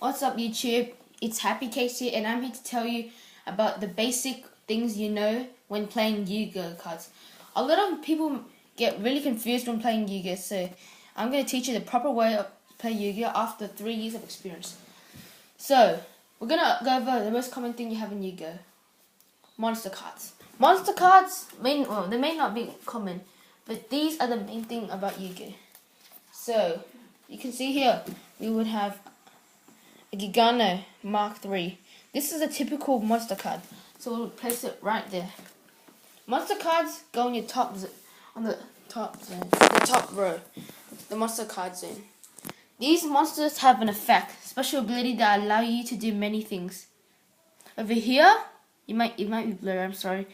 What's up YouTube? It's Happy Case here and I'm here to tell you about the basic things you know when playing Yu-Gi-Oh cards. A lot of people get really confused when playing Yu-Gi-Oh, so I'm going to teach you the proper way of play Yu-Gi-Oh after 3 years of experience. So, we're going to go over the most common thing you have in Yu-Gi-Oh. Monster cards. Monster cards, they may not be common, but these are the main thing about Yu-Gi-Oh. So, you can see here, we would have a Gigano Mark III. This is a typical monster card, so we'll place it right there. Monster cards go on your on the top zone, the top row, the monster card zone. These monsters have an effect, special ability that allow you to do many things. Over here, it might be blurry. I'm sorry. It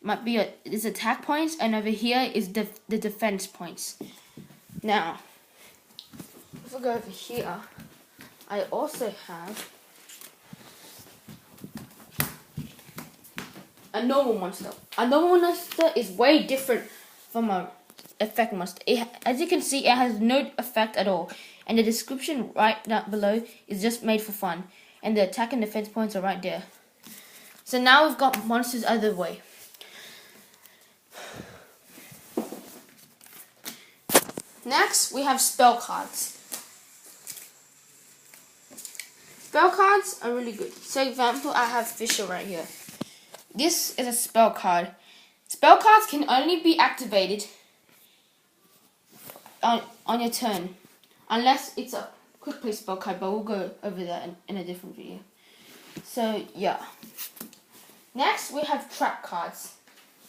might be is attack points, and over here is the defense points. Now, if we go over here, I also have a normal monster. A normal monster is way different from a effect monster. As you can see, it has no effect at all. And the description right down below is just made for fun. And the attack and defense points are right there. So now we've got monsters other way. Next, we have spell cards. Spell cards are really good. So, example, I have Fisher right here. This is a spell card. Spell cards can only be activated on your turn, unless it's a quick play spell card, but we'll go over that in a different video. So, yeah. Next, we have trap cards,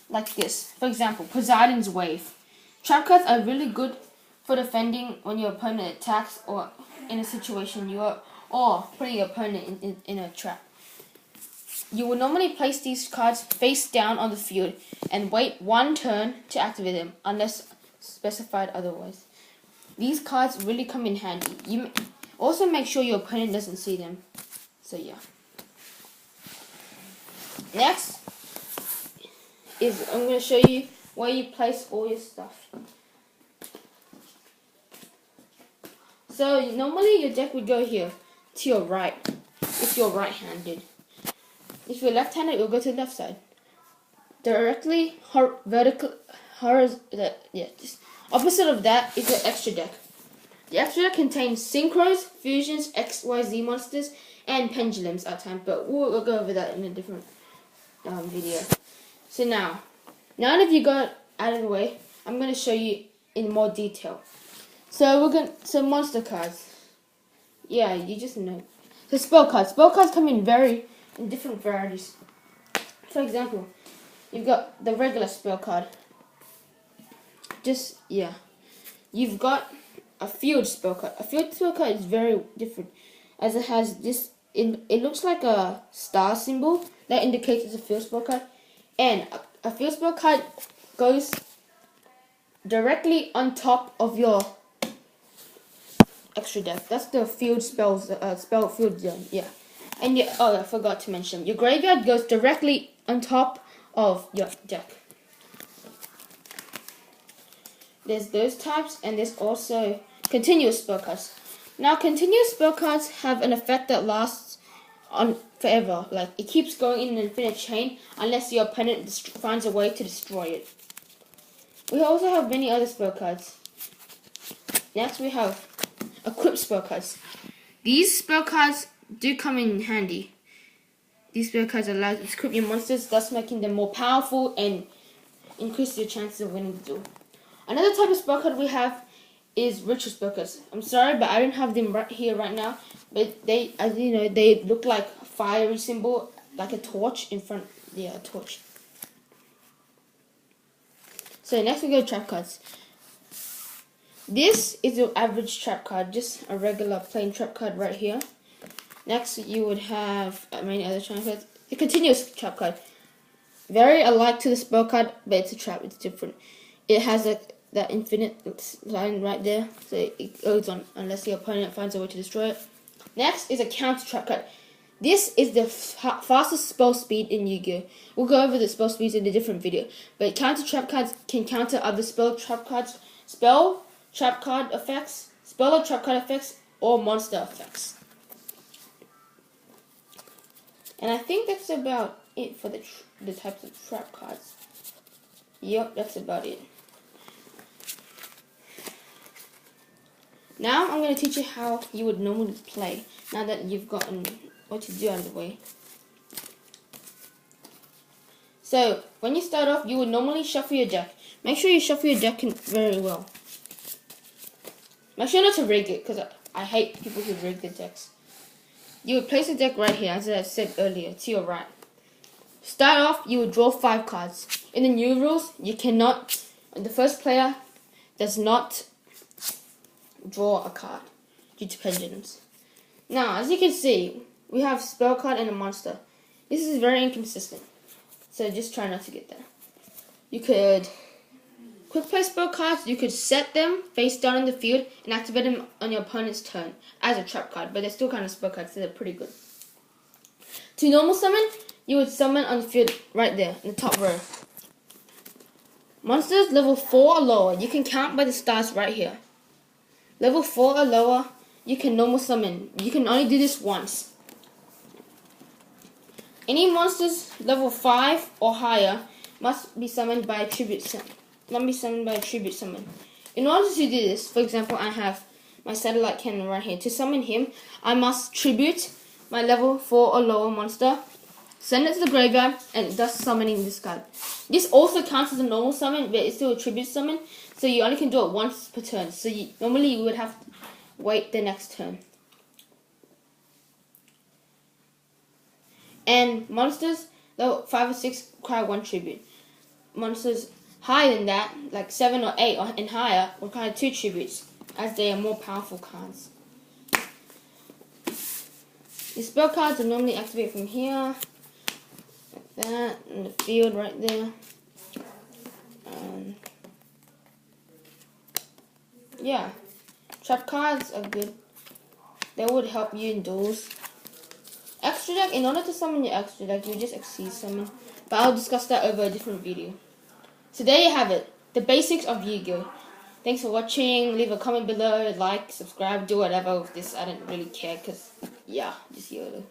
like this. For example, Poseidon's Wave. Trap cards are really good for defending when your opponent attacks or in a situation or putting your opponent in a trap. You will normally place these cards face down on the field and wait one turn to activate them, unless specified otherwise. These cards really come in handy. You also make sure your opponent doesn't see them. So yeah. Next is I'm going to show you where you place all your stuff. So normally your deck would go here to your right if you're right-handed. If you're left-handed, it will go to the left side. Directly vertical, just opposite of that is the extra deck. The extra deck contains synchros, fusions, XYZ monsters, and pendulums at times, but we'll go over that in a different video. So now that you got out of the way, I'm going to show you in more detail. So monster cards. Yeah, you just know. So spell cards. Spell cards come in different varieties. For example, you've got the regular spell card. You've got a field spell card. A field spell card is very different, as it has this. It looks like a star symbol that indicates it's a field spell card, and a field spell card goes directly on top of your extra deck. That's the field spells, spell field zone. Yeah. And I forgot to mention, your graveyard goes directly on top of your deck. There's those types, and there's also continuous spell cards. Now, continuous spell cards have an effect that lasts on forever. Like, it keeps going in an infinite chain unless your opponent finds a way to destroy it. We also have many other spell cards. Next, we have equip spell cards. These spell cards do come in handy. These spell cards allow you to equip your monsters, thus making them more powerful and increase your chances of winning the duel. Another type of spell card we have is ritual spell cards. I'm sorry, but I don't have them right here right now. But they, as you know, they look like a fiery symbol, like a torch in front. Yeah, a torch. So next we go to trap cards. This is your average trap card, just a regular plain trap card right here. Next, you would have many other trap cards. The continuous trap card, very alike to the spell card, but it's a trap. It's different. It has that infinite line right there, so it goes on unless your opponent finds a way to destroy it. Next is a counter trap card. This is the fastest spell speed in Yu-Gi-Oh. We'll go over the spell speeds in a different video. But counter trap cards can counter other spell trap cards, spell trap card effects, or monster effects. And I think that's about it for the types of trap cards. Yep, that's about it. Now I'm going to teach you how you would normally play, now that you've gotten what to do out of the way. So, when you start off, you would normally shuffle your deck. Make sure you shuffle your deck very well. Make sure not to rig it, because I hate people who rig their decks. You would place the deck right here, as I said earlier, to your right. Start off, you would draw 5 cards. In the new rules, you cannot, the first player does not draw a card due to pendulums. Now, as you can see, we have spell card and a monster. This is very inconsistent, so just try not to get there. You could quick play spell cards. You could set them face down in the field and activate them on your opponent's turn as a trap card, but they're still kind of spell cards, so they're pretty good. To normal summon, you would summon on the field right there in the top row. Monsters level 4 or lower, you can count by the stars right here. Level 4 or lower, you can normal summon. You can only do this once. Any monsters level 5 or higher must be summoned by a tribute summon. In order to do this, for example, I have my satellite cannon right here. To summon him, I must tribute my level 4 or lower monster, send it to the graveyard, and thus summoning this card. This also counts as a normal summon, but it's still a tribute summon, so you only can do it once per turn. So normally you would have to wait the next turn. And monsters level 5 or 6 require 1 tribute. Monsters higher than that, like 7 or 8 and higher, require 2 tributes, as they are more powerful cards. The spell cards are normally activated from here, like that, in the field right there. Yeah, trap cards are good. They would help you in duels. Extra deck, in order to summon your extra deck, you just Xyz summon. But I'll discuss that over a different video. So there you have it, the basics of Yu-Gi-Oh! Thanks for watching. Leave a comment below, like, subscribe, do whatever with this. I don't really care, because, yeah, just YOLO.